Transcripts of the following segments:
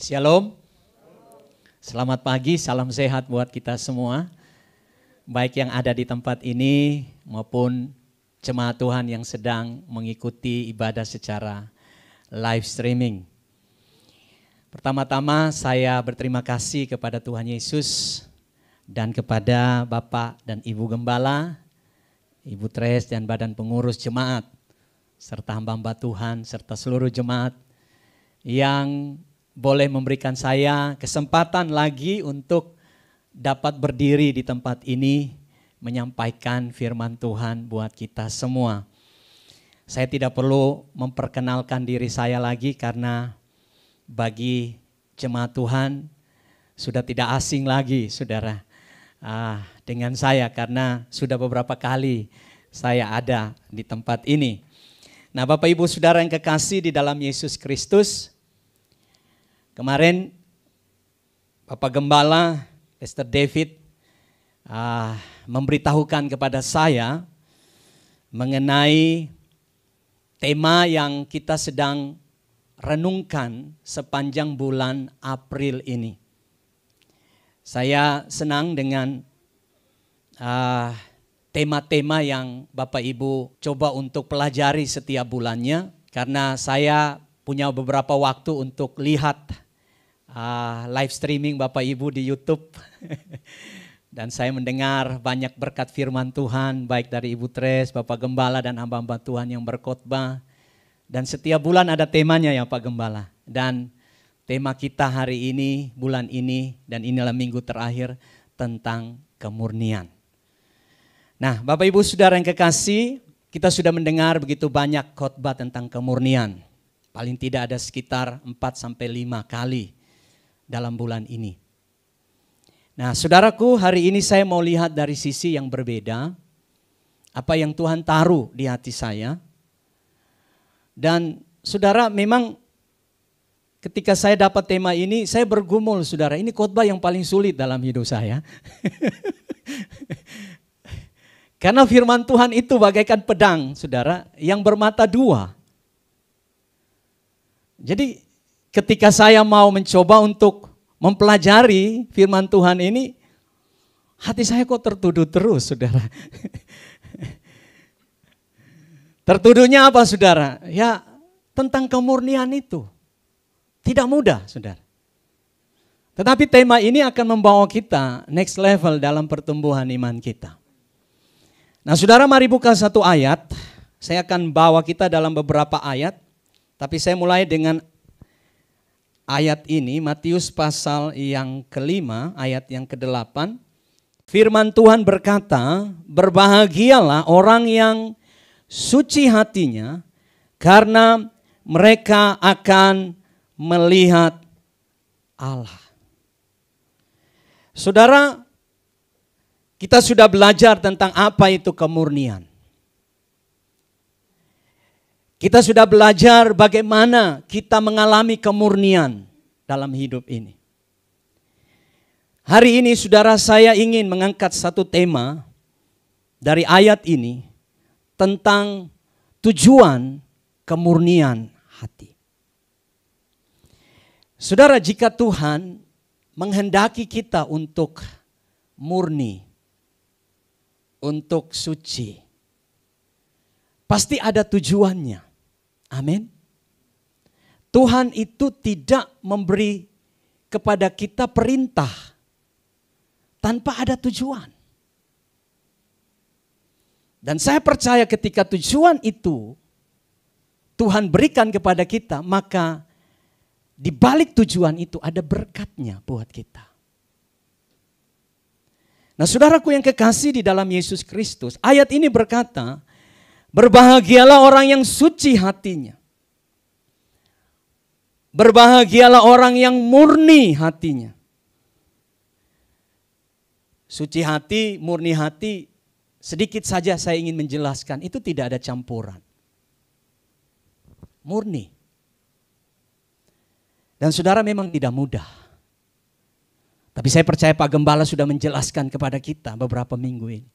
Shalom, selamat pagi, salam sehat buat kita semua. Baik yang ada di tempat ini maupun jemaat Tuhan yang sedang mengikuti ibadah secara live streaming. Pertama-tama saya berterima kasih kepada Tuhan Yesus dan kepada Bapak dan Ibu Gembala, Ibu Tres dan Badan Pengurus Jemaat, serta hamba-hamba Tuhan, serta seluruh jemaat yang boleh memberikan saya kesempatan lagi untuk dapat berdiri di tempat ini menyampaikan firman Tuhan buat kita semua. Saya tidak perlu memperkenalkan diri saya lagi karena bagi jemaat Tuhan sudah tidak asing lagi saudara dengan saya karena sudah beberapa kali saya ada di tempat ini. Nah Bapak Ibu Saudara yang kekasih di dalam Yesus Kristus, kemarin Bapak Gembala, Pastor David memberitahukan kepada saya mengenai tema yang kita sedang renungkan sepanjang bulan April ini. Saya senang dengan tema-tema yang Bapak Ibu coba untuk pelajari setiap bulannya, karena saya punya beberapa waktu untuk lihat live streaming Bapak Ibu di YouTube. Dan saya mendengar banyak berkat firman Tuhan baik dari Ibu Tres, Bapak Gembala dan hamba-hamba Tuhan yang berkhotbah. Dan setiap bulan ada temanya ya Pak Gembala. Dan tema kita hari ini, bulan ini dan inilah minggu terakhir tentang kemurnian. Nah Bapak Ibu Saudara yang kekasih, kita sudah mendengar begitu banyak khotbah tentang kemurnian. Paling tidak ada sekitar 4-5 kali dalam bulan ini. Nah saudaraku, hari ini saya mau lihat dari sisi yang berbeda. Apa yang Tuhan taruh di hati saya. Dan saudara, memang ketika saya dapat tema ini, saya bergumul saudara. Ini khotbah yang paling sulit dalam hidup saya. Karena firman Tuhan itu bagaikan pedang saudara yang bermata dua. Jadi ketika saya mau mencoba untuk mempelajari firman Tuhan ini, hati saya kok tertuduh terus saudara. Tertuduhnya apa saudara? Ya tentang kemurnian itu. Tidak mudah saudara. Tetapi tema ini akan membawa kita next level dalam pertumbuhan iman kita. Nah saudara, mari buka satu ayat. Saya akan bawa kita dalam beberapa ayat. Tapi saya mulai dengan ayat ini, Matius pasal yang ke-5, ayat yang ke-8. Firman Tuhan berkata, berbahagialah orang yang suci hatinya, karena mereka akan melihat Allah. Saudara, kita sudah belajar tentang apa itu kemurnian. Kita sudah belajar bagaimana kita mengalami kemurnian dalam hidup ini. Hari ini saudara, saya ingin mengangkat satu tema dari ayat ini tentang tujuan kemurnian hati. Saudara, jika Tuhan menghendaki kita untuk murni, untuk suci, pasti ada tujuannya. Amin. Tuhan itu tidak memberi kepada kita perintah tanpa ada tujuan. Dan saya percaya ketika tujuan itu Tuhan berikan kepada kita, maka di balik tujuan itu ada berkatnya buat kita. Nah saudaraku yang kekasih di dalam Yesus Kristus, ayat ini berkata, berbahagialah orang yang suci hatinya. Berbahagialah orang yang murni hatinya. Suci hati, murni hati, sedikit saja saya ingin menjelaskan, itu tidak ada campuran. Murni. Dan saudara, memang tidak mudah. Tapi saya percaya Pak Gembala sudah menjelaskan kepada kita beberapa minggu ini.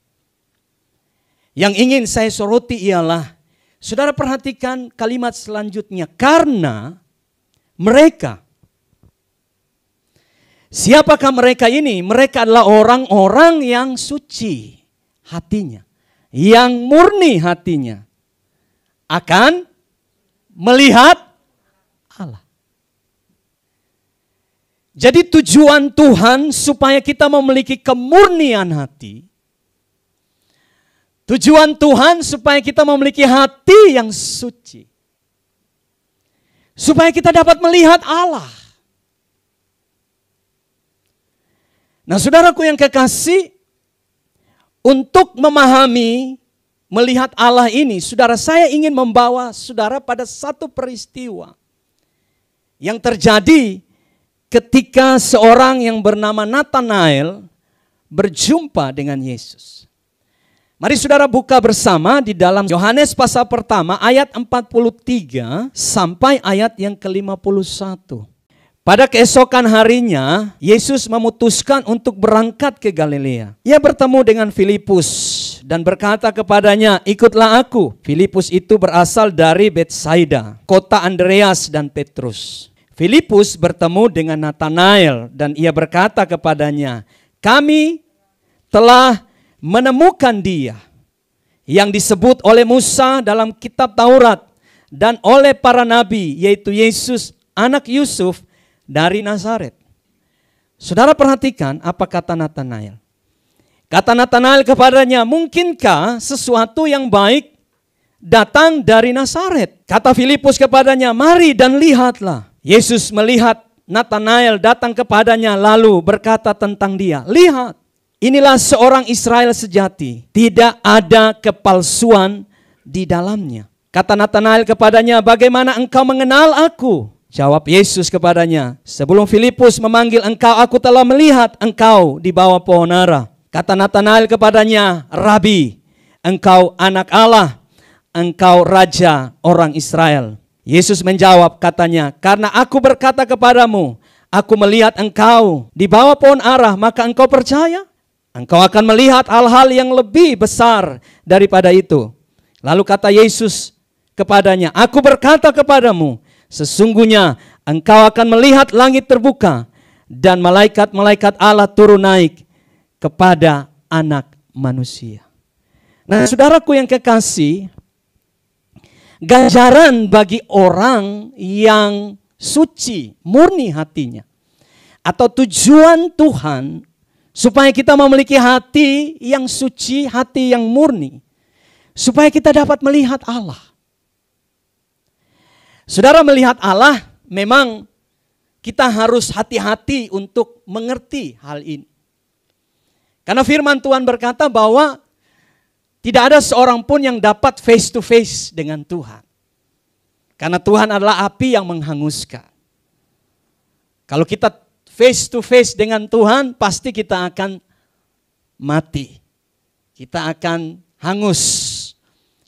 Yang ingin saya soroti ialah, saudara perhatikan kalimat selanjutnya, karena mereka Siapakah mereka ini? Mereka adalah orang-orang yang suci hatinya, yang murni hatinya, akan melihat Allah. Jadi tujuan Tuhan supaya kita memiliki kemurnian hati. Tujuan Tuhan supaya kita memiliki hati yang suci. Supaya kita dapat melihat Allah. Nah, saudaraku yang kekasih, untuk memahami, melihat Allah ini, saudara, saya ingin membawa saudara pada satu peristiwa yang terjadi ketika seorang yang bernama Nathanael berjumpa dengan Yesus. Mari saudara buka bersama di dalam Yohanes pasal pertama ayat 43 sampai ayat yang ke-51. Pada keesokan harinya, Yesus memutuskan untuk berangkat ke Galilea. Ia bertemu dengan Filipus dan berkata kepadanya, ikutlah aku. Filipus itu berasal dari Betsaida, kota Andreas dan Petrus. Filipus bertemu dengan Nathanael dan ia berkata kepadanya, kami telah menemukan dia yang disebut oleh Musa dalam kitab Taurat dan oleh para nabi, yaitu Yesus anak Yusuf dari Nazaret. Saudara perhatikan apa kata Nathanael. Kata Nathanael kepadanya, mungkinkah sesuatu yang baik datang dari Nazaret? Kata Filipus kepadanya, mari dan lihatlah. Yesus melihat Nathanael datang kepadanya lalu berkata tentang dia, lihat, inilah seorang Israel sejati, tidak ada kepalsuan di dalamnya. Kata Nathanael kepadanya, bagaimana engkau mengenal aku? Jawab Yesus kepadanya, sebelum Filipus memanggil engkau, aku telah melihat engkau di bawah pohon ara. Kata Nathanael kepadanya, Rabi, engkau anak Allah, engkau raja orang Israel. Yesus menjawab katanya, karena aku berkata kepadamu, aku melihat engkau di bawah pohon ara, maka engkau percaya? Engkau akan melihat hal-hal yang lebih besar daripada itu. Lalu kata Yesus kepadanya, aku berkata kepadamu, sesungguhnya engkau akan melihat langit terbuka dan malaikat-malaikat Allah turun naik kepada anak manusia. Nah, saudaraku yang kekasih, ganjaran bagi orang yang suci, murni hatinya, atau tujuan Tuhan supaya kita memiliki hati yang suci, hati yang murni, supaya kita dapat melihat Allah. Saudara, melihat Allah memang kita harus hati-hati untuk mengerti hal ini. Karena firman Tuhan berkata bahwa tidak ada seorang pun yang dapat face to face dengan Tuhan. Karena Tuhan adalah api yang menghanguskan. Kalau kita face to face dengan Tuhan, pasti kita akan mati. Kita akan hangus.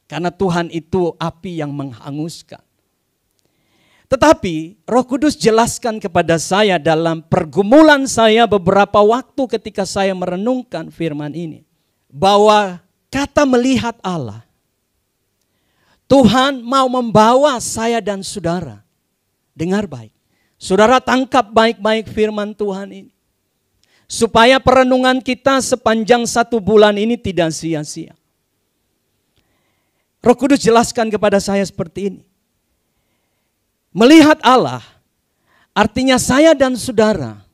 Karena Tuhan itu api yang menghanguskan. Tetapi Roh Kudus jelaskan kepada saya dalam pergumulan saya beberapa waktu ketika saya merenungkan firman ini. Bahwa kata melihat Allah, Tuhan mau membawa saya dan saudara. Dengar baik. Saudara tangkap baik-baik firman Tuhan ini. Supaya perenungan kita sepanjang 1 bulan ini tidak sia-sia. Roh Kudus jelaskan kepada saya seperti ini. Melihat Allah artinya saya dan saudara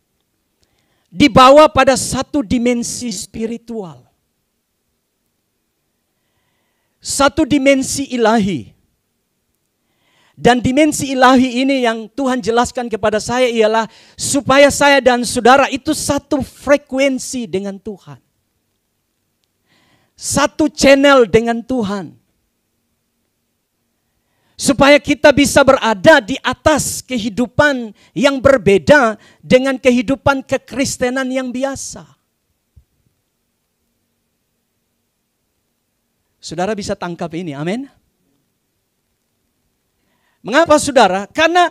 dibawa pada satu dimensi spiritual. Satu dimensi ilahi. Dan dimensi ilahi ini yang Tuhan jelaskan kepada saya ialah supaya saya dan saudara itu satu frekuensi dengan Tuhan. Satu channel dengan Tuhan. Supaya kita bisa berada di atas kehidupan yang berbeda dengan kehidupan kekristenan yang biasa. Saudara bisa tangkap ini, amin? Mengapa saudara? Karena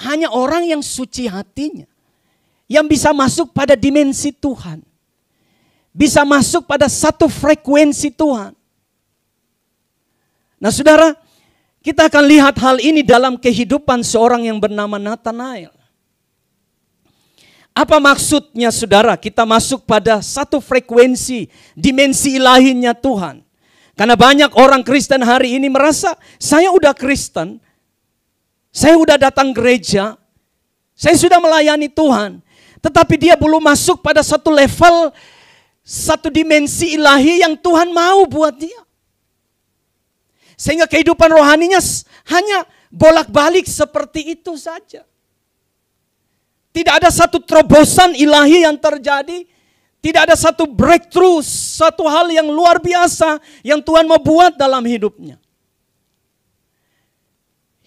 hanya orang yang suci hatinya yang bisa masuk pada dimensi Tuhan. Bisa masuk pada satu frekuensi Tuhan. Nah saudara, kita akan lihat hal ini dalam kehidupan seorang yang bernama Nathanael. Apa maksudnya saudara? Kita masuk pada satu frekuensi, dimensi ilahinya Tuhan. Karena banyak orang Kristen hari ini merasa, saya udah Kristen, saya udah datang gereja, saya sudah melayani Tuhan. Tetapi dia belum masuk pada satu level, satu dimensi ilahi yang Tuhan mau buat dia. Sehingga kehidupan rohaninya hanya bolak-balik seperti itu saja. Tidak ada satu terobosan ilahi yang terjadi. Tidak ada satu breakthrough, satu hal yang luar biasa yang Tuhan mau buat dalam hidupnya.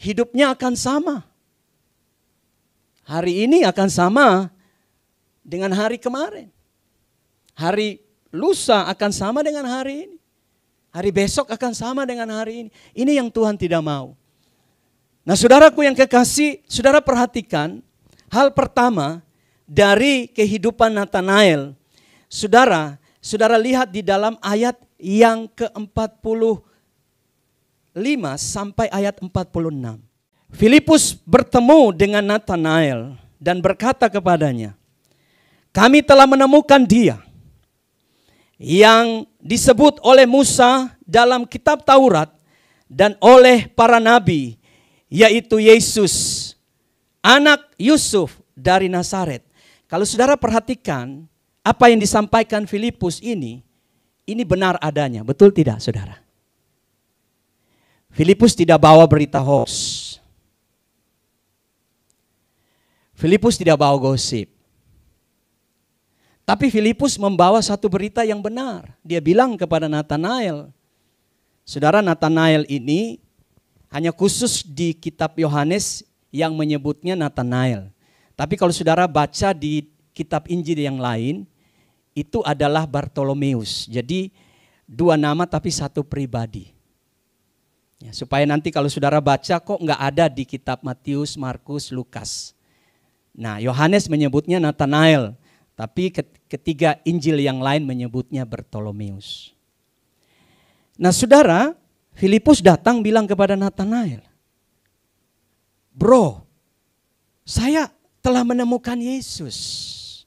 Hidupnya akan sama. Hari ini akan sama dengan hari kemarin. Hari lusa akan sama dengan hari ini. Hari besok akan sama dengan hari ini. Ini yang Tuhan tidak mau. Nah, saudaraku yang kekasih, saudara perhatikan hal pertama dari kehidupan Nathanael. Saudara lihat di dalam ayat yang ke-45 sampai ayat 46. Filipus bertemu dengan Nathanael dan berkata kepadanya, kami telah menemukan dia yang disebut oleh Musa dalam kitab Taurat dan oleh para nabi, yaitu Yesus, anak Yusuf dari Nazaret. Kalau saudara perhatikan, apa yang disampaikan Filipus ini benar adanya. Betul tidak saudara? Filipus tidak bawa berita hoax. Filipus tidak bawa gosip. Tapi Filipus membawa satu berita yang benar. Dia bilang kepada Nathanael, saudara, Nathanael ini hanya khusus di kitab Yohanes yang menyebutnya Nathanael. Tapi kalau saudara baca di kitab Injil yang lain, itu adalah Bartolomeus. Jadi dua nama tapi satu pribadi. Ya, supaya nanti kalau saudara baca kok nggak ada di kitab Matius, Markus, Lukas. Nah, Yohanes menyebutnya Nathanael. Tapi ketiga Injil yang lain menyebutnya Bartolomeus. Nah saudara, Filipus datang bilang kepada Nathanael, bro, saya telah menemukan Yesus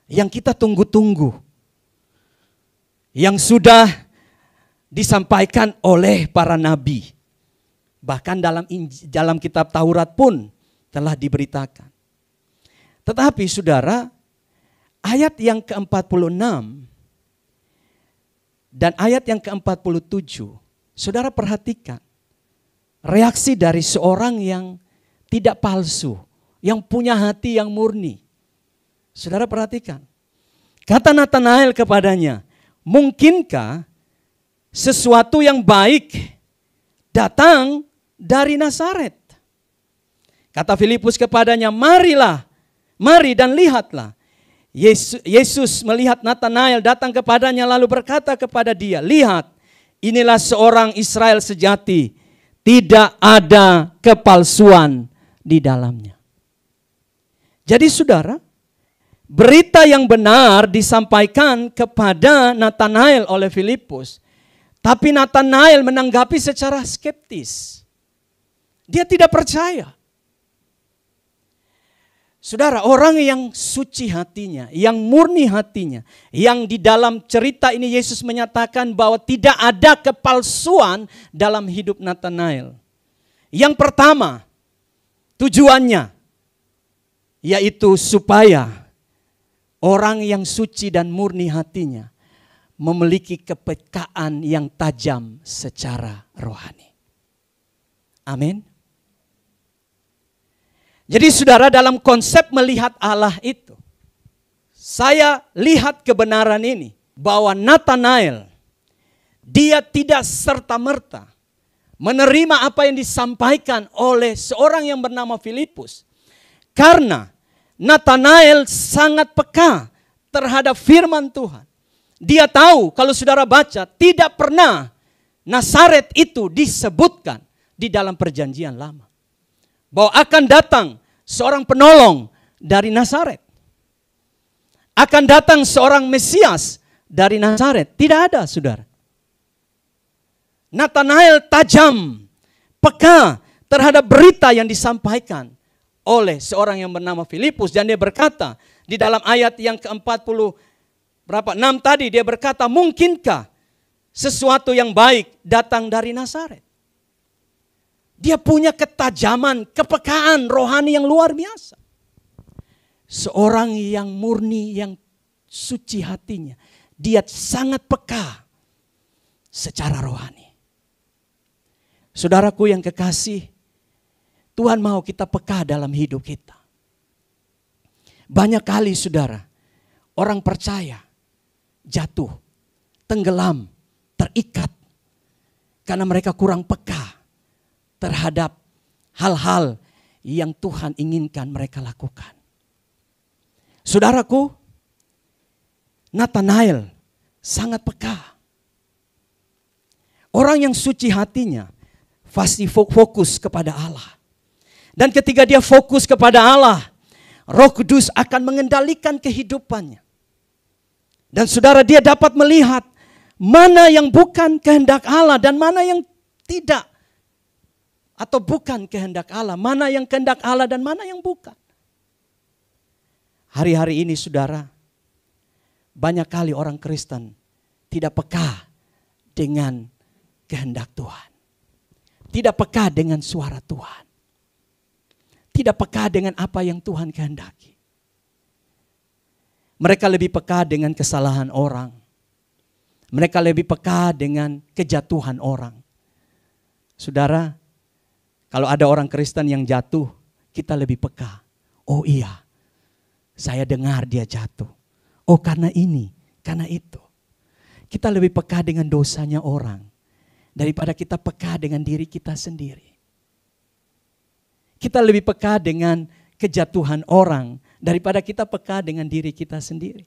yang kita tunggu-tunggu, yang sudah disampaikan oleh para nabi. Bahkan dalam kitab Taurat pun telah diberitakan. Tetapi saudara, ayat yang ke-46 dan ayat yang ke-47, saudara perhatikan reaksi dari seorang yang tidak palsu, yang punya hati yang murni. Saudara perhatikan, kata Nathanael kepadanya, mungkinkah sesuatu yang baik datang dari Nazaret? Kata Filipus kepadanya, mari dan lihatlah. Yesus melihat Nathanael datang kepadanya lalu berkata kepada dia, lihat, inilah seorang Israel sejati, tidak ada kepalsuan di dalamnya. Jadi saudara, berita yang benar disampaikan kepada Nathanael oleh Filipus, tapi Nathanael menanggapi secara skeptis. Dia tidak percaya. Saudara, orang yang suci hatinya, yang murni hatinya, yang di dalam cerita ini Yesus menyatakan bahwa tidak ada kepalsuan dalam hidup Nathanael. Yang pertama, tujuannya yaitu supaya orang yang suci dan murni hatinya memiliki kepekaan yang tajam secara rohani. Amin. Jadi saudara, dalam konsep melihat Allah itu, saya lihat kebenaran ini, bahwa Nathanael, dia tidak serta-merta menerima apa yang disampaikan oleh seorang yang bernama Filipus. Karena Nathanael sangat peka terhadap firman Tuhan. Dia tahu, kalau saudara baca, tidak pernah Nazaret itu disebutkan di dalam perjanjian lama. Bahwa akan datang seorang penolong dari Nazaret. Akan datang seorang Mesias dari Nazaret. Tidak ada, saudara. Nathanael tajam, peka terhadap berita yang disampaikan oleh seorang yang bernama Filipus. Dan dia berkata, Di dalam ayat yang ke-40 6 tadi dia berkata, mungkinkah sesuatu yang baik datang dari Nazaret? Dia punya ketajaman, kepekaan rohani yang luar biasa. Seorang yang murni, yang suci hatinya, dia sangat peka secara rohani. Saudaraku yang kekasih, Tuhan mau kita peka dalam hidup kita. Banyak kali saudara, orang percaya jatuh, tenggelam, terikat. Karena mereka kurang peka terhadap hal-hal yang Tuhan inginkan mereka lakukan. Saudaraku, Nathanael sangat peka. Orang yang suci hatinya pasti fokus kepada Allah. Dan ketika dia fokus kepada Allah, Roh Kudus akan mengendalikan kehidupannya. Dan saudara, dia dapat melihat mana yang bukan kehendak Allah dan mana yang tidak. Atau bukan kehendak Allah, mana yang kehendak Allah dan mana yang bukan. Hari-hari ini saudara, banyak kali orang Kristen tidak peka dengan kehendak Tuhan. Tidak peka dengan suara Tuhan. Tidak peka dengan apa yang Tuhan kehendaki. Mereka lebih peka dengan kesalahan orang. Mereka lebih peka dengan kejatuhan orang. Saudara, kalau ada orang Kristen yang jatuh, kita lebih peka. Oh iya, saya dengar dia jatuh. Oh karena ini, karena itu. Kita lebih peka dengan dosanya orang daripada kita peka dengan diri kita sendiri. Kita lebih peka dengan kejatuhan orang daripada kita peka dengan diri kita sendiri.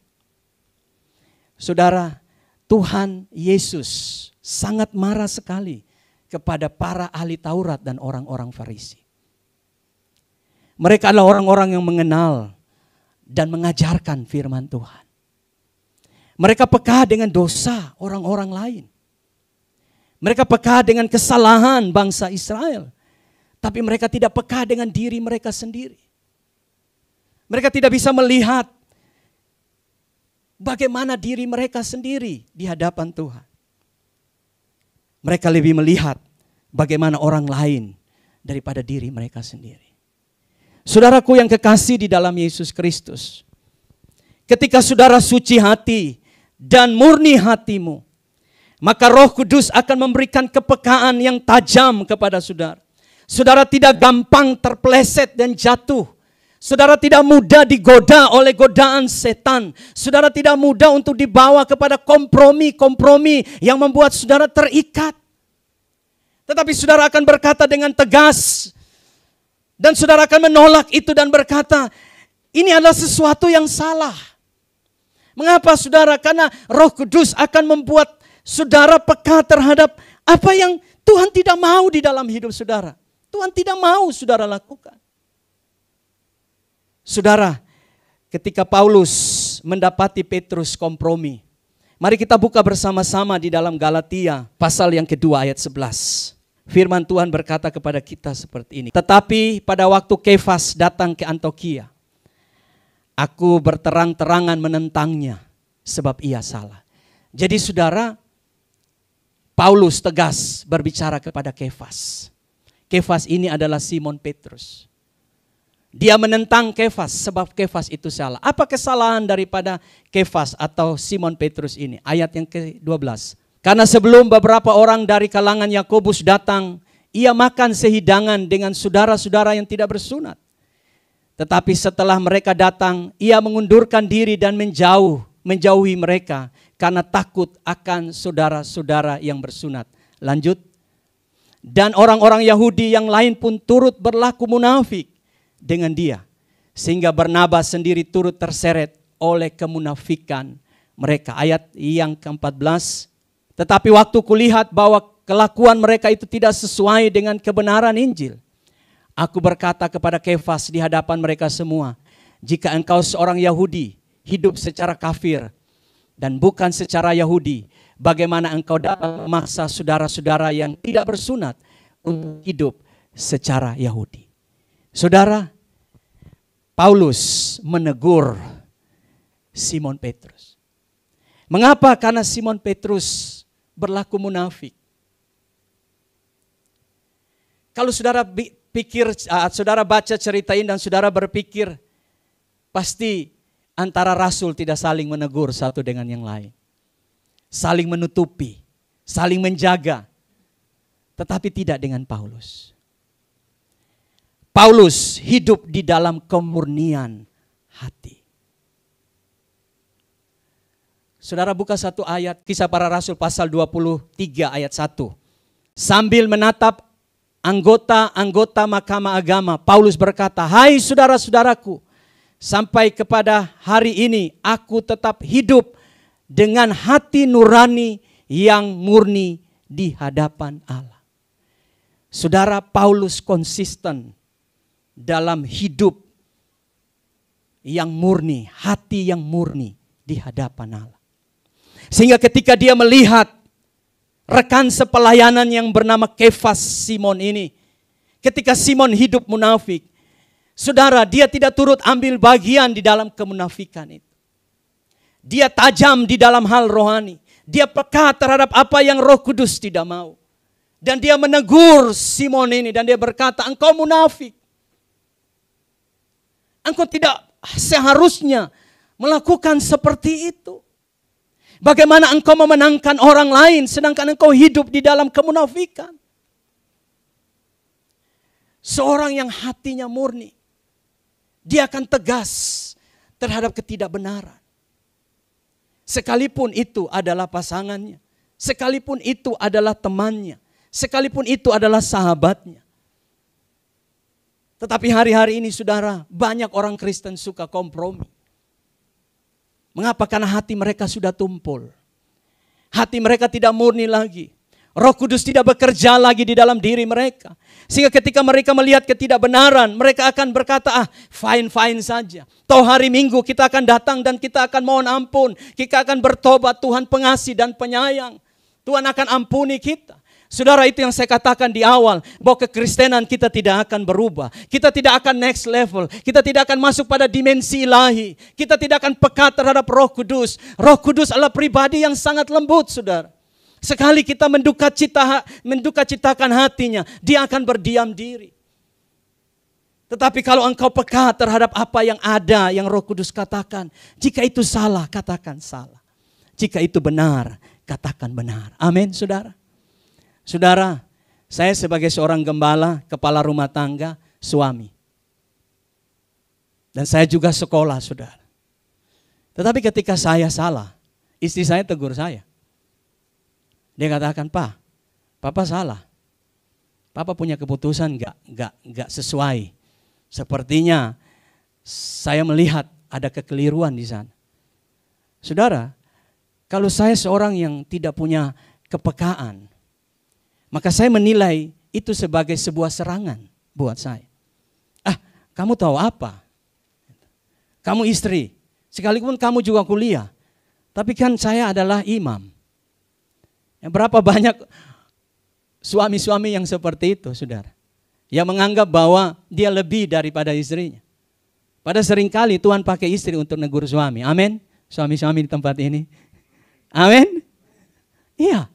Saudara, Tuhan Yesus sangat marah sekali kepada para ahli Taurat dan orang-orang Farisi. Mereka adalah orang-orang yang mengenal dan mengajarkan firman Tuhan. Mereka peka dengan dosa orang-orang lain. Mereka peka dengan kesalahan bangsa Israel. Tapi mereka tidak peka dengan diri mereka sendiri. Mereka tidak bisa melihat bagaimana diri mereka sendiri di hadapan Tuhan. Mereka lebih melihat bagaimana orang lain daripada diri mereka sendiri. Saudaraku yang kekasih di dalam Yesus Kristus, ketika saudara suci hati dan murni hatimu, maka Roh Kudus akan memberikan kepekaan yang tajam kepada saudara. Saudara tidak gampang terpeleset dan jatuh. Saudara tidak mudah digoda oleh godaan setan. Saudara tidak mudah untuk dibawa kepada kompromi-kompromi yang membuat saudara terikat. Tetapi saudara akan berkata dengan tegas. Dan saudara akan menolak itu dan berkata, ini adalah sesuatu yang salah. Mengapa saudara? Karena Roh Kudus akan membuat saudara peka terhadap apa yang Tuhan tidak mau di dalam hidup saudara. Tuhan tidak mau saudara lakukan. Saudara, ketika Paulus mendapati Petrus kompromi, mari kita buka bersama-sama di dalam Galatia pasal yang kedua ayat 11. Firman Tuhan berkata kepada kita seperti ini. Tetapi pada waktu Kefas datang ke Antiokhia, aku berterang-terangan menentangnya sebab ia salah. Jadi saudara, Paulus tegas berbicara kepada Kefas. Kefas ini adalah Simon Petrus. Dia menentang Kefas sebab Kefas itu salah. Apa kesalahan daripada Kefas atau Simon Petrus ini? Ayat yang ke-12. Karena sebelum beberapa orang dari kalangan Yakobus datang, ia makan sehidangan dengan saudara-saudara yang tidak bersunat. Tetapi setelah mereka datang, ia mengundurkan diri dan menjauhi mereka karena takut akan saudara-saudara yang bersunat. Lanjut. Dan orang-orang Yahudi yang lain pun turut berlaku munafik dengan dia. Sehingga Barnabas sendiri turut terseret oleh kemunafikan mereka. Ayat yang ke-14. Tetapi waktu kulihat bahwa kelakuan mereka itu tidak sesuai dengan kebenaran Injil, aku berkata kepada Kefas di hadapan mereka semua, jika engkau seorang Yahudi hidup secara kafir dan bukan secara Yahudi, bagaimana engkau dapat memaksa saudara-saudara yang tidak bersunat untuk hidup secara Yahudi? Saudara, Paulus menegur Simon Petrus. Mengapa? Karena Simon Petrus berlaku munafik. Kalau saudara pikir, saudara baca cerita ini dan saudara berpikir, pasti antara rasul tidak saling menegur satu dengan yang lain. Saling menutupi, saling menjaga. Tetapi tidak dengan Paulus. Paulus hidup di dalam kemurnian hati. Saudara buka satu ayat, Kisah Para Rasul pasal 23 ayat 1. Sambil menatap anggota-anggota mahkamah agama, Paulus berkata, "Hai saudara-saudaraku, sampai kepada hari ini aku tetap hidup dengan hati nurani yang murni di hadapan Allah." Saudara, Paulus konsisten dalam hidup yang murni, hati yang murni di hadapan Allah. Sehingga ketika dia melihat rekan sepelayanan yang bernama Kefas Simon ini, ketika Simon hidup munafik, saudara, dia tidak turut ambil bagian di dalam kemunafikan itu. Dia tajam di dalam hal rohani. Dia peka terhadap apa yang Roh Kudus tidak mau. Dan dia menegur Simon ini dan dia berkata, "Engkau munafik. Engkau tidak seharusnya melakukan seperti itu. Bagaimana engkau memenangkan orang lain sedangkan engkau hidup di dalam kemunafikan?" Seorang yang hatinya murni, dia akan tegas terhadap ketidakbenaran. Sekalipun itu adalah pasangannya, sekalipun itu adalah temannya, sekalipun itu adalah sahabatnya. Tetapi hari-hari ini saudara, banyak orang Kristen suka kompromi. Mengapa? Karena hati mereka sudah tumpul. Hati mereka tidak murni lagi. Roh Kudus tidak bekerja lagi di dalam diri mereka. Sehingga ketika mereka melihat ketidakbenaran, mereka akan berkata, fine-fine saja. Toh hari Minggu kita akan datang dan kita akan mohon ampun. Kita akan bertobat, Tuhan pengasih dan penyayang. Tuhan akan ampuni kita. Saudara, itu yang saya katakan di awal, bahwa kekristenan kita tidak akan berubah. Kita tidak akan next level. Kita tidak akan masuk pada dimensi ilahi. Kita tidak akan peka terhadap Roh Kudus. Roh Kudus adalah pribadi yang sangat lembut, saudara. Sekali kita menduka citakan hatinya, dia akan berdiam diri. Tetapi kalau engkau peka terhadap apa yang ada, yang Roh Kudus katakan, jika itu salah, katakan salah. Jika itu benar, katakan benar. Amin, saudara. Saudara, saya sebagai seorang gembala, kepala rumah tangga, suami. Dan saya juga sekolah, saudara. Tetapi ketika saya salah, istri saya tegur saya. Dia katakan, Papa salah. Papa punya keputusan gak sesuai. Sepertinya saya melihat ada kekeliruan di sana. Saudara, kalau saya seorang yang tidak punya kepekaan, maka saya menilai itu sebagai sebuah serangan buat saya. Kamu tahu apa? Kamu istri, sekalipun kamu juga kuliah. Tapi kan saya adalah imam. Berapa banyak suami-suami yang seperti itu, saudara. Yang menganggap bahwa dia lebih daripada istrinya. Pada seringkali Tuhan pakai istri untuk negur suami. Amin. Suami-suami di tempat ini. Amin. Iya.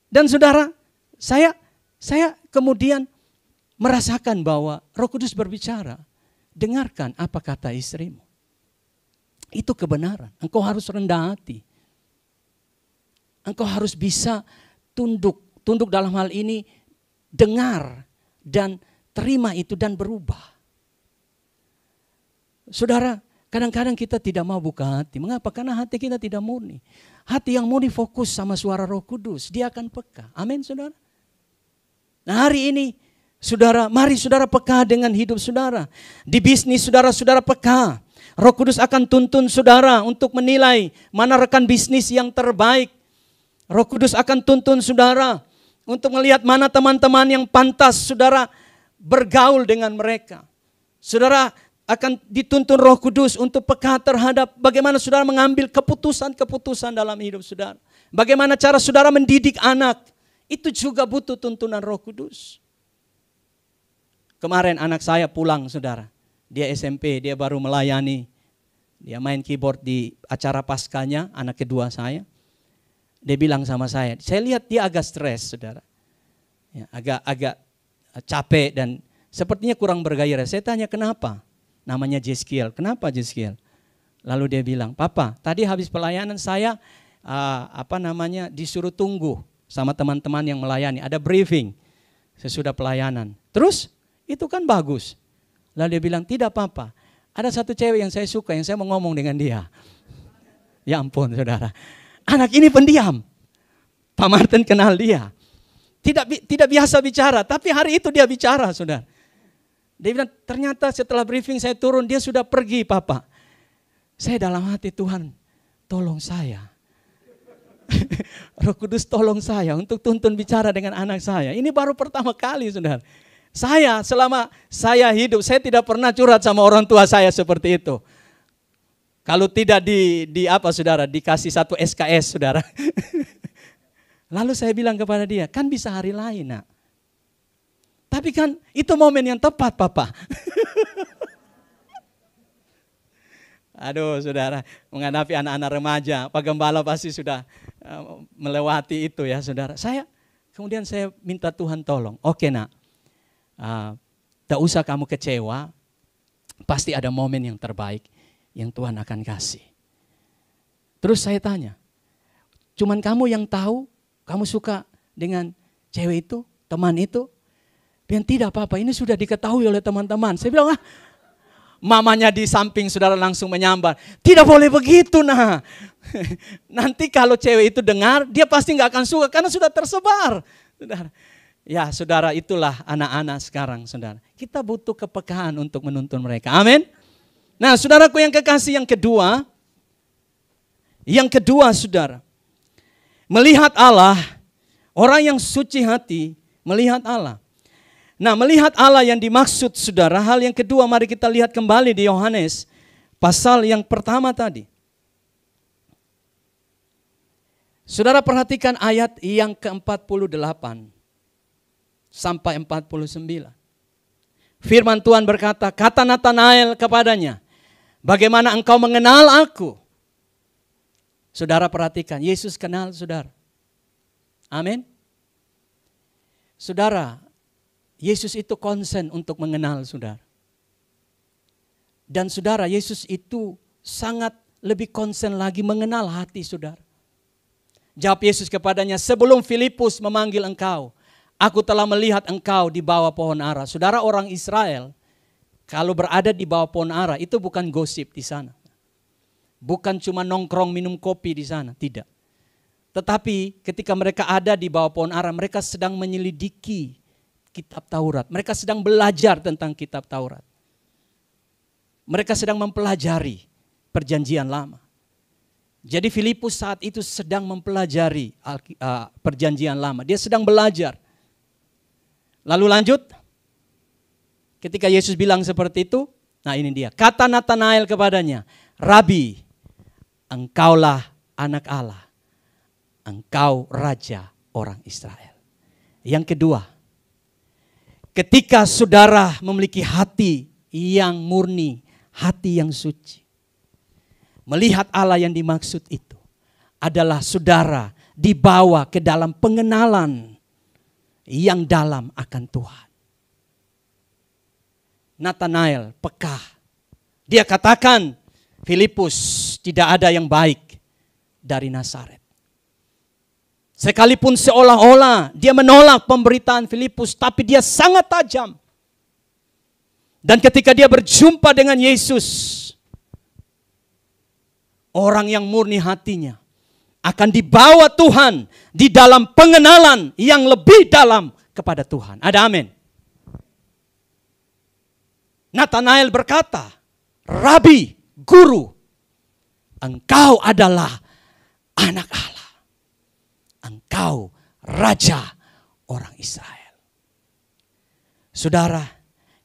Dan saudara, saya kemudian merasakan bahwa Roh Kudus berbicara, dengarkan apa kata istrimu. Itu kebenaran. Engkau harus rendah hati. Engkau harus bisa tunduk dalam hal ini, dengar dan terima itu dan berubah. Saudara, kadang-kadang kita tidak mau buka hati. Mengapa? Karena hati kita tidak murni. Hati yang murni fokus sama suara Roh Kudus, dia akan peka. Amin, saudara. Nah, hari ini, saudara, mari saudara peka dengan hidup saudara. Di bisnis saudara peka. Roh Kudus akan tuntun saudara untuk menilai mana rekan bisnis yang terbaik. Roh Kudus akan tuntun saudara untuk melihat mana teman-teman yang pantas saudara bergaul dengan mereka. Saudara akan dituntun Roh Kudus untuk peka terhadap bagaimana saudara mengambil keputusan-keputusan dalam hidup saudara. Bagaimana cara saudara mendidik anak. Itu juga butuh tuntunan Roh Kudus. Kemarin anak saya pulang, saudara. Dia SMP, dia baru melayani Dia main keyboard di acara paskanya, anak kedua saya. Dia bilang sama saya lihat dia agak stres, saudara. Ya, agak capek dan sepertinya kurang bergairah. Saya tanya kenapa? Namanya Jeskiel. Kenapa Jeskiel? Lalu dia bilang, Papa, tadi habis pelayanan saya disuruh tunggu sama teman-teman yang melayani. Ada briefing sesudah pelayanan. Terus itu kan bagus. Lalu dia bilang, tidak apa-apa. Ada satu cewek yang saya suka, yang saya mau ngomong dengan dia. Ya ampun, saudara. Anak ini pendiam. Pak Martin kenal dia. Tidak biasa bicara, tapi hari itu dia bicara, saudara. Dia bilang, ternyata setelah briefing saya turun, dia sudah pergi, Papa. Saya dalam hati, Tuhan, tolong saya. Roh Kudus tolong saya untuk tuntun bicara dengan anak saya. Ini baru pertama kali, saudara. Saya selama saya hidup, saya tidak pernah curhat sama orang tua saya seperti itu. Kalau tidak saudara, dikasih satu SKS, saudara. Lalu saya bilang kepada dia, kan bisa hari lain, nak. Tapi kan itu momen yang tepat, Papa. Aduh, saudara, menghadapi anak-anak remaja, Pak Gembala pasti sudah melewati itu ya, saudara. Kemudian saya minta Tuhan tolong. Oke, nak, tak usah kamu kecewa, pasti ada momen yang terbaik yang Tuhan akan kasih. Terus saya tanya, cuman kamu yang tahu, kamu suka dengan cewek itu, teman itu? Dan tidak apa-apa, ini sudah diketahui oleh teman-teman. Saya bilang, mamanya di samping saudara langsung menyambar. Tidak boleh begitu, nah. Nanti kalau cewek itu dengar, dia pasti nggak akan suka karena sudah tersebar. Saudara. Ya saudara, itulah anak-anak sekarang, saudara. Kita butuh kepekaan untuk menuntun mereka. Amin. Nah, saudaraku yang kekasih, yang kedua, saudara, melihat Allah, orang yang suci hati melihat Allah. Nah, melihat Allah yang dimaksud, saudara, hal yang kedua, mari kita lihat kembali di Yohanes pasal yang pertama tadi. Saudara perhatikan ayat yang ke-48 sampai 49. Firman Tuhan berkata, kata Natanael kepadanya, bagaimana engkau mengenal aku? Saudara perhatikan, Yesus kenal saudara. Amin. Saudara, Yesus itu konsen untuk mengenal saudara. Dan saudara, Yesus itu sangat lebih konsen lagi mengenal hati saudara. Jawab Yesus kepadanya, sebelum Filipus memanggil engkau, aku telah melihat engkau di bawah pohon ara. Saudara, orang Israel kalau berada di bawah pohon ara itu bukan gosip di sana. Bukan cuma nongkrong minum kopi di sana, tidak. Tetapi ketika mereka ada di bawah pohon ara, mereka sedang menyelidiki kitab Taurat. Mereka sedang belajar tentang kitab Taurat. Mereka sedang mempelajari perjanjian lama. Jadi Filipus saat itu sedang mempelajari perjanjian lama. Dia sedang belajar. Lalu lanjut, ketika Yesus bilang seperti itu, nah ini dia. Kata Natanael kepadanya, Rabi, engkaulah anak Allah. Engkau raja orang Israel. Yang kedua, ketika saudara memiliki hati yang murni, hati yang suci. Melihat Allah yang dimaksud itu adalah saudara dibawa ke dalam pengenalan yang dalam akan Tuhan. Natanael peka. Dia katakan, Filipus, tidak ada yang baik dari Nazaret. Sekalipun seolah-olah dia menolak pemberitaan Filipus, tapi dia sangat tajam. Dan ketika dia berjumpa dengan Yesus, orang yang murni hatinya akan dibawa Tuhan di dalam pengenalan yang lebih dalam kepada Tuhan. Ada amin. Natanael berkata, Rabi, Guru, engkau adalah anak Allah. Engkau raja orang Israel. Saudara,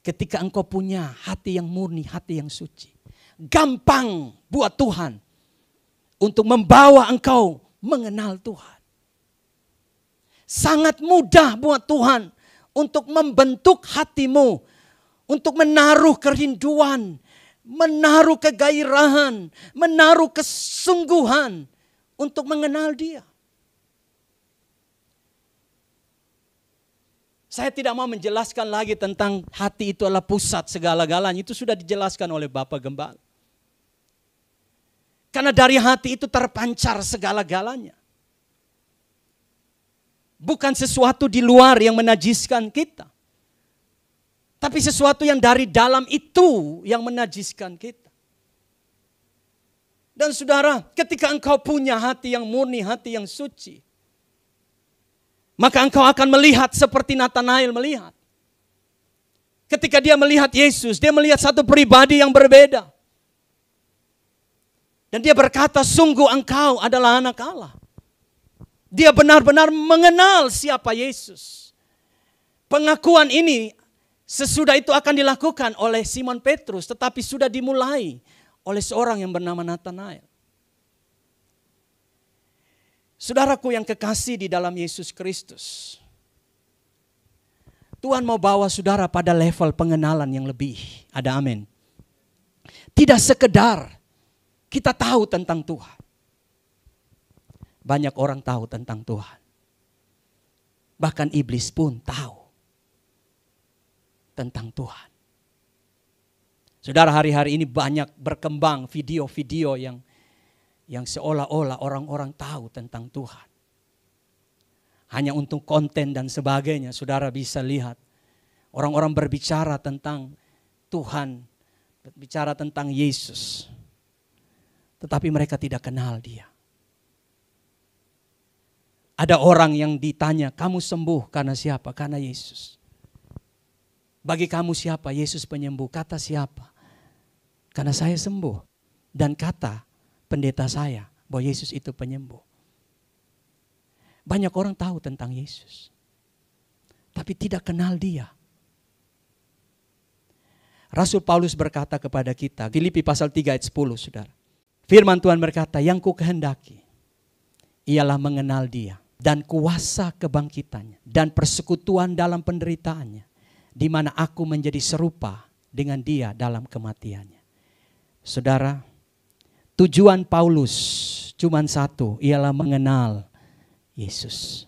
ketika engkau punya hati yang murni, hati yang suci, gampang buat Tuhan untuk membawa engkau mengenal Tuhan. Sangat mudah buat Tuhan untuk membentuk hatimu, untuk menaruh kerinduan, menaruh kegairahan, menaruh kesungguhan untuk mengenal Dia. Saya tidak mau menjelaskan lagi tentang hati itu adalah pusat segala-galanya. Itu sudah dijelaskan oleh Bapak Gembala. Karena dari hati itu terpancar segala-galanya. Bukan sesuatu di luar yang menajiskan kita. Tapi sesuatu yang dari dalam itu yang menajiskan kita. Dan saudara, ketika engkau punya hati yang murni, hati yang suci, maka engkau akan melihat seperti Nathanael melihat. Ketika dia melihat Yesus, dia melihat satu pribadi yang berbeda. Dan dia berkata, sungguh engkau adalah anak Allah. Dia benar-benar mengenal siapa Yesus. Pengakuan ini sesudah itu akan dilakukan oleh Simon Petrus, tetapi sudah dimulai oleh seorang yang bernama Nathanael. Saudaraku yang kekasih di dalam Yesus Kristus, Tuhan mau bawa saudara pada level pengenalan yang lebih. Ada amin. Tidak sekedar kita tahu tentang Tuhan. Banyak orang tahu tentang Tuhan. Bahkan iblis pun tahu tentang Tuhan. Saudara, hari-hari ini banyak berkembang video-video yang seolah-olah orang-orang tahu tentang Tuhan. Hanya untuk konten dan sebagainya, saudara bisa lihat. Orang-orang berbicara tentang Tuhan, berbicara tentang Yesus. Tetapi mereka tidak kenal Dia. Ada orang yang ditanya, kamu sembuh karena siapa? Karena Yesus. Bagi kamu siapa? Yesus penyembuh. Kata siapa? Karena saya sembuh. Dan kata pendeta saya bahwa Yesus itu penyembuh. Banyak orang tahu tentang Yesus. Tapi tidak kenal Dia. Rasul Paulus berkata kepada kita, Filipi pasal 3 ayat 10, saudara. Firman Tuhan berkata, yang ku kehendaki ialah mengenal Dia dan kuasa kebangkitannya dan persekutuan dalam penderitaannya, di mana aku menjadi serupa dengan Dia dalam kematiannya. Saudara, tujuan Paulus cuma satu, ialah mengenal Yesus.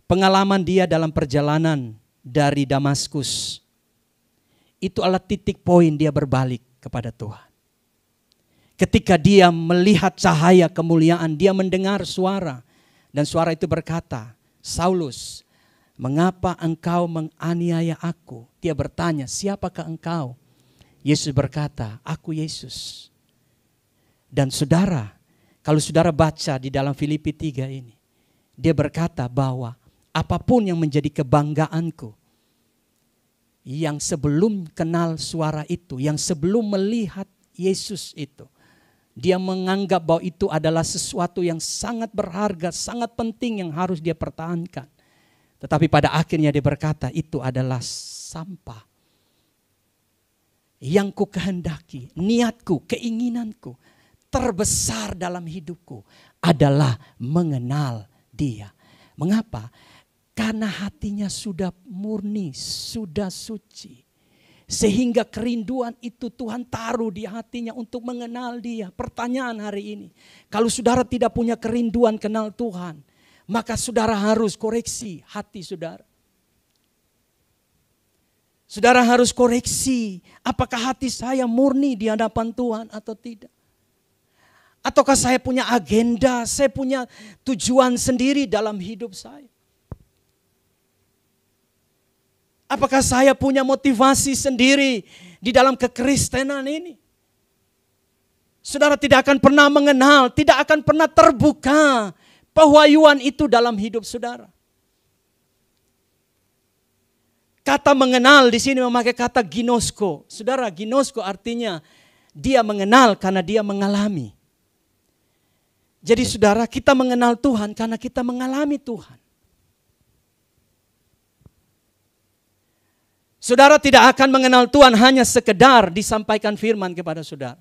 Pengalaman dia dalam perjalanan dari Damaskus, itu adalah titik poin dia berbalik kepada Tuhan. Ketika dia melihat cahaya kemuliaan, dia mendengar suara. Dan suara itu berkata, Saulus, mengapa engkau menganiaya aku? Dia bertanya, siapakah engkau? Yesus berkata, aku Yesus. Dan saudara, kalau saudara baca di dalam Filipi 3 ini, dia berkata bahwa apapun yang menjadi kebanggaanku, yang sebelum kenal suara itu, yang sebelum melihat Yesus itu, dia menganggap bahwa itu adalah sesuatu yang sangat berharga, sangat penting yang harus dia pertahankan. Tetapi pada akhirnya dia berkata, itu adalah sampah. Yang ku kehendaki, niatku, keinginanku terbesar dalam hidupku adalah mengenal Dia. Mengapa? Karena hatinya sudah murni, sudah suci. Sehingga kerinduan itu Tuhan taruh di hatinya untuk mengenal Dia. Pertanyaan hari ini, kalau saudara tidak punya kerinduan kenal Tuhan, maka saudara harus koreksi hati saudara. Saudara harus koreksi, apakah hati saya murni di hadapan Tuhan atau tidak. Ataukah saya punya agenda, saya punya tujuan sendiri dalam hidup saya. Apakah saya punya motivasi sendiri di dalam kekristenan ini? Saudara tidak akan pernah mengenal, tidak akan pernah terbuka pewahyuan itu dalam hidup saudara. Kata mengenal di sini memakai kata ginosko. Saudara, ginosko artinya dia mengenal karena dia mengalami. Jadi saudara, kita mengenal Tuhan karena kita mengalami Tuhan. Saudara tidak akan mengenal Tuhan hanya sekedar disampaikan firman kepada saudara.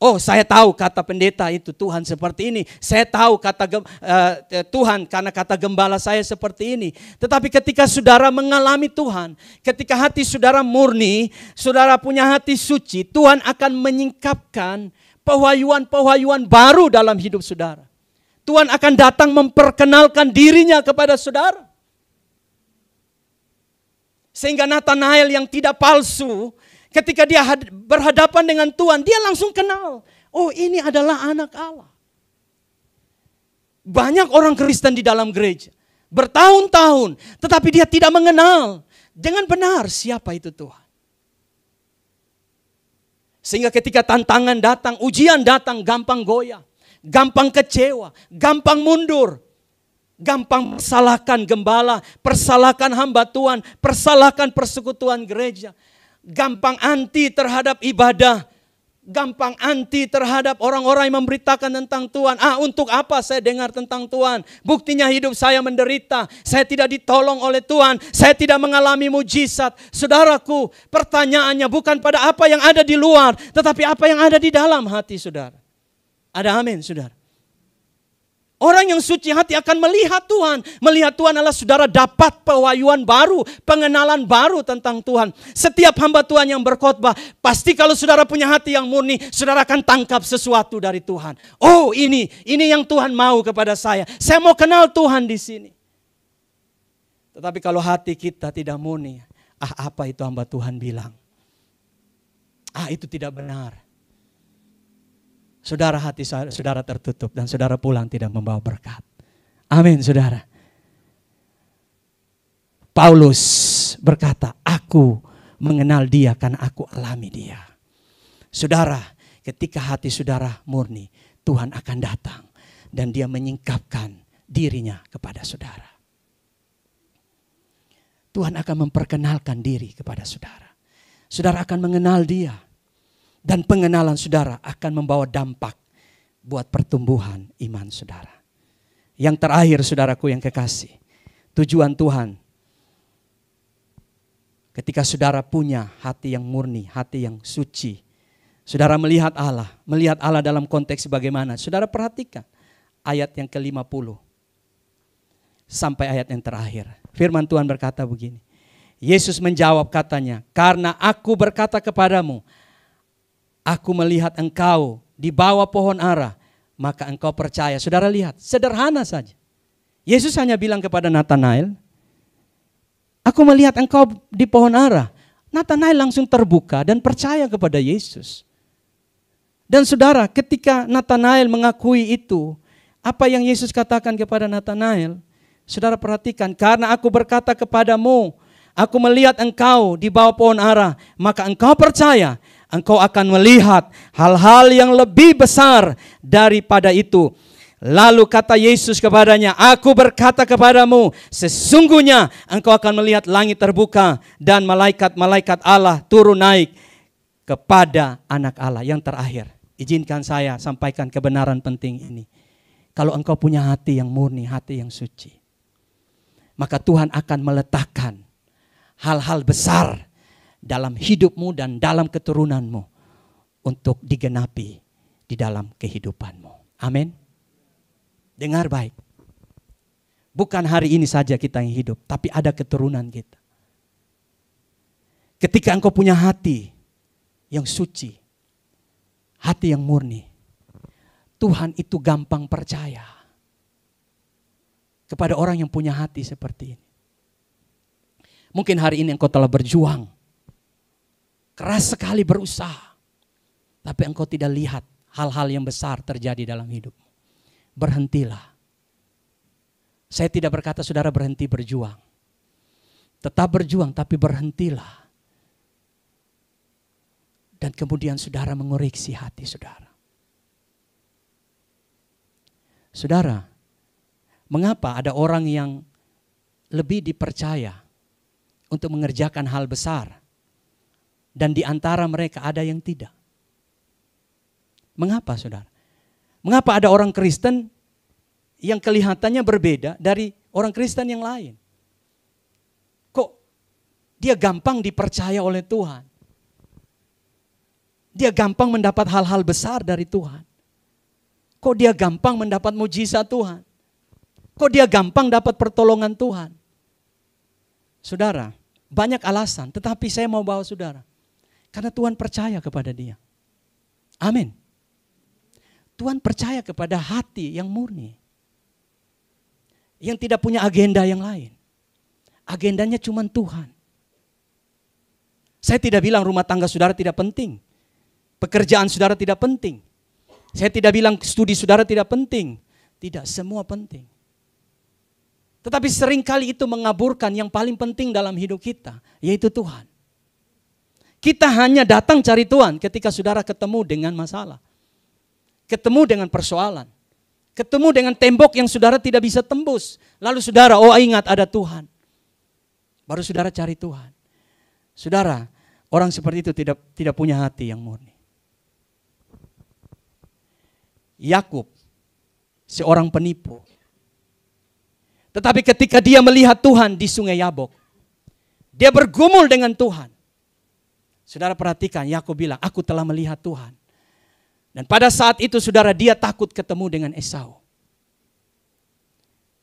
Oh, saya tahu kata pendeta itu Tuhan seperti ini. Saya tahu kata Tuhan karena kata gembala saya seperti ini. Tetapi ketika saudara mengalami Tuhan, ketika hati saudara murni, saudara punya hati suci, Tuhan akan menyingkapkan pewahyuan-pewahyuan baru dalam hidup saudara. Tuhan akan datang memperkenalkan dirinya kepada saudara. Sehingga Nathanael yang tidak palsu, ketika dia berhadapan dengan Tuhan, dia langsung kenal. Oh, ini adalah anak Allah. Banyak orang Kristen di dalam gereja, bertahun-tahun, tetapi dia tidak mengenal dengan benar siapa itu Tuhan. Sehingga ketika tantangan datang, ujian datang, gampang goyah, gampang kecewa, gampang mundur. Gampang persalahkan gembala, persalahkan hamba Tuhan, persalahkan persekutuan gereja. Gampang anti terhadap ibadah. Gampang anti terhadap orang-orang yang memberitakan tentang Tuhan. Untuk apa saya dengar tentang Tuhan? Buktinya hidup saya menderita. Saya tidak ditolong oleh Tuhan. Saya tidak mengalami mujizat. Saudaraku, pertanyaannya bukan pada apa yang ada di luar, tetapi apa yang ada di dalam hati saudara. Ada amin, saudara? Orang yang suci hati akan melihat Tuhan. Melihat Tuhan adalah saudara dapat pewahyuan baru, pengenalan baru tentang Tuhan. Setiap hamba Tuhan yang berkhotbah, pasti kalau saudara punya hati yang murni, saudara akan tangkap sesuatu dari Tuhan. Oh, ini yang Tuhan mau kepada saya. Saya mau kenal Tuhan di sini. Tetapi kalau hati kita tidak murni, apa itu hamba Tuhan bilang? Itu tidak benar. Saudara, hati saudara tertutup dan saudara pulang tidak membawa berkat. Amin, saudara. Paulus berkata, aku mengenal dia karena aku alami dia. Saudara, ketika hati saudara murni, Tuhan akan datang dan dia menyingkapkan dirinya kepada saudara. Tuhan akan memperkenalkan diri kepada saudara. Saudara akan mengenal dia. Dan pengenalan saudara akan membawa dampak buat pertumbuhan iman saudara. Yang terakhir saudaraku yang kekasih, tujuan Tuhan ketika saudara punya hati yang murni, hati yang suci. Saudara melihat Allah dalam konteks bagaimana. Saudara perhatikan ayat yang ke-50 sampai ayat yang terakhir. Firman Tuhan berkata begini. Yesus menjawab katanya, karena aku berkata kepadamu, aku melihat engkau di bawah pohon ara, maka engkau percaya. Saudara lihat, sederhana saja. Yesus hanya bilang kepada Nathanael, aku melihat engkau di pohon ara. Nathanael langsung terbuka dan percaya kepada Yesus. Dan saudara, ketika Nathanael mengakui itu, apa yang Yesus katakan kepada Nathanael? Saudara perhatikan, karena aku berkata kepadamu, aku melihat engkau di bawah pohon ara, maka engkau percaya. Engkau akan melihat hal-hal yang lebih besar daripada itu. Lalu kata Yesus kepadanya, aku berkata kepadamu, sesungguhnya engkau akan melihat langit terbuka dan malaikat-malaikat Allah turun naik kepada anak Allah. Yang terakhir, izinkan saya sampaikan kebenaran penting ini. Kalau engkau punya hati yang murni, hati yang suci, maka Tuhan akan meletakkan hal-hal besar dalam hidupmu dan dalam keturunanmu untuk digenapi di dalam kehidupanmu. Amin. Dengar baik. Bukan hari ini saja kita yang hidup, tapi ada keturunan kita. Ketika engkau punya hati yang suci, hati yang murni, Tuhan itu gampang percaya kepada orang yang punya hati seperti ini. Mungkin hari ini engkau telah berjuang, keras sekali berusaha, tapi engkau tidak lihat hal-hal yang besar terjadi dalam hidupmu. Berhentilah. Saya tidak berkata saudara berhenti berjuang. Tetap berjuang tapi berhentilah. Dan kemudian saudara mengoreksi hati saudara. Saudara, mengapa ada orang yang lebih dipercaya untuk mengerjakan hal besar? Dan di antara mereka ada yang tidak. Mengapa saudara? Mengapa ada orang Kristen yang kelihatannya berbeda dari orang Kristen yang lain? Kok dia gampang dipercaya oleh Tuhan? dia gampang mendapat hal-hal besar dari Tuhan? Kok dia gampang mendapat mujizat Tuhan? Kok dia gampang dapat pertolongan Tuhan? Saudara, banyak alasan, tetapi saya mau bawa saudara. Karena Tuhan percaya kepada dia. Amin. Tuhan percaya kepada hati yang murni. Yang tidak punya agenda yang lain. Agendanya cuma Tuhan. Saya tidak bilang rumah tangga saudara tidak penting. Pekerjaan saudara tidak penting. Saya tidak bilang studi saudara tidak penting. Tidak, semua penting. Tetapi seringkali itu mengaburkan yang paling penting dalam hidup kita, yaitu Tuhan. Kita hanya datang cari Tuhan ketika saudara ketemu dengan masalah. Ketemu dengan persoalan. Ketemu dengan tembok yang saudara tidak bisa tembus. Lalu saudara, oh ingat ada Tuhan. Baru saudara cari Tuhan. Saudara, orang seperti itu tidak punya hati yang murni. Yakub, seorang penipu. Tetapi ketika dia melihat Tuhan di sungai Yabok, dia bergumul dengan Tuhan. Saudara perhatikan, Yakub bilang, aku telah melihat Tuhan. Dan pada saat itu saudara, dia takut ketemu dengan Esau.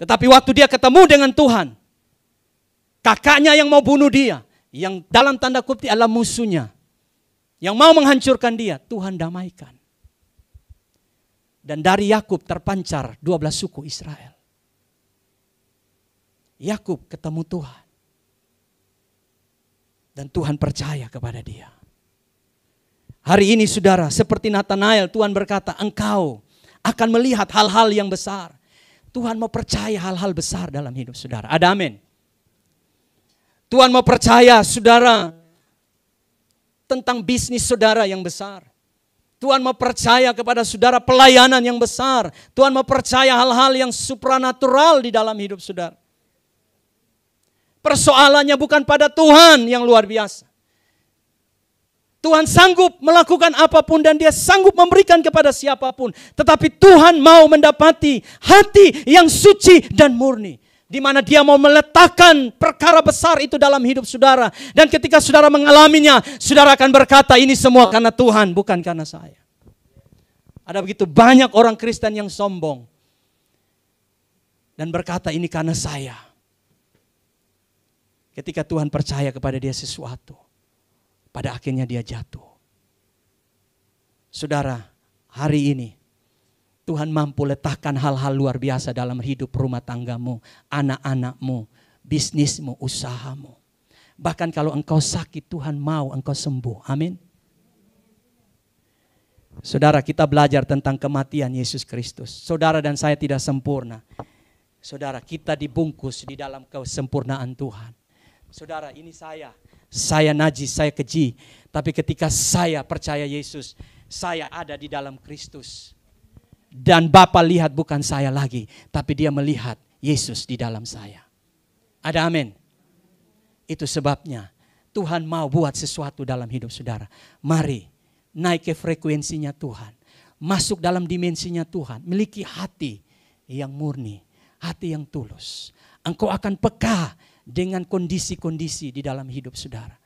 Tetapi waktu dia ketemu dengan Tuhan, kakaknya yang mau bunuh dia, yang dalam tanda kutip adalah musuhnya, yang mau menghancurkan dia, Tuhan damaikan. Dan dari Yakub terpancar 12 suku Israel. Yakub ketemu Tuhan. Dan Tuhan percaya kepada dia. Hari ini saudara, seperti Nathanael, Tuhan berkata, engkau akan melihat hal-hal yang besar. Tuhan mau percaya hal-hal besar dalam hidup saudara. Ada amin. Tuhan mau percaya saudara tentang bisnis saudara yang besar. Tuhan mau percaya kepada saudara pelayanan yang besar. Tuhan mau percaya hal-hal yang supranatural di dalam hidup saudara. Persoalannya bukan pada Tuhan yang luar biasa. Tuhan sanggup melakukan apapun dan dia sanggup memberikan kepada siapapun. Tetapi Tuhan mau mendapati hati yang suci dan murni. Di mana dia mau meletakkan perkara besar itu dalam hidup saudara. Dan ketika saudara mengalaminya, saudara akan berkata, ini semua karena Tuhan, bukan karena saya. Ada begitu banyak orang Kristen yang sombong. Dan berkata, ini karena saya. Ketika Tuhan percaya kepada dia sesuatu, pada akhirnya dia jatuh. Saudara, hari ini Tuhan mampu letakkan hal-hal luar biasa dalam hidup rumah tanggamu, anak-anakmu, bisnismu, usahamu. Bahkan kalau engkau sakit, Tuhan mau engkau sembuh. Amin. Saudara, kita belajar tentang kematian Yesus Kristus. Saudara dan saya tidak sempurna. Saudara, kita dibungkus di dalam kesempurnaan Tuhan. Saudara, ini saya najis, saya keji. Tapi ketika saya percaya Yesus, saya ada di dalam Kristus. Dan Bapa lihat bukan saya lagi, tapi dia melihat Yesus di dalam saya. Ada amin. Itu sebabnya Tuhan mau buat sesuatu dalam hidup saudara. Mari naik ke frekuensinya Tuhan. Masuk dalam dimensinya Tuhan. Miliki hati yang murni, hati yang tulus. Engkau akan peka dengan kondisi-kondisi di dalam hidup saudara.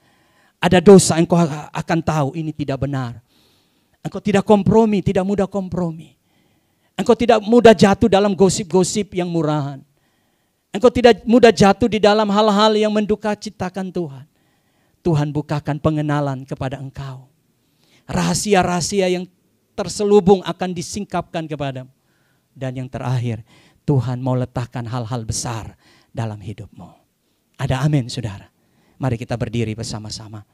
Ada dosa, engkau akan tahu ini tidak benar. Engkau tidak kompromi, tidak mudah kompromi. Engkau tidak mudah jatuh dalam gosip-gosip yang murahan. Engkau tidak mudah jatuh di dalam hal-hal yang menduka citakan Tuhan. Tuhan bukakan pengenalan kepada engkau. Rahasia-rahasia yang terselubung akan disingkapkan kepadamu. Dan yang terakhir, Tuhan mau letakkan hal-hal besar dalam hidupmu. Ada amin saudara. Mari kita berdiri bersama-sama.